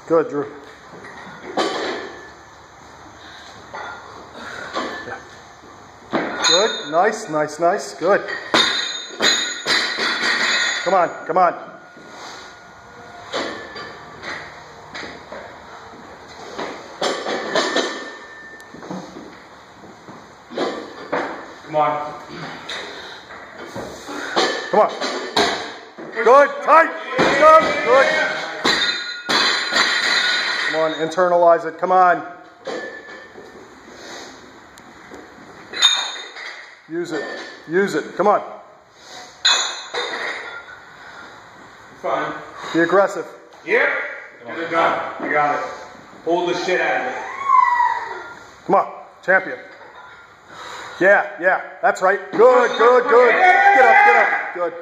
Good, Drew. Good. Nice, nice, nice. Good. Come on, come on. Come on. Come on. Good. Tight. Good. Good. Come on. Internalize it. Come on. Use it. Use it. Come on. Fine. Be aggressive. Yep. Get it done. You got it. Hold the shit out of it. Come on. Champion. Yeah, yeah. That's right. Good, good, good. Get up, get up. Good.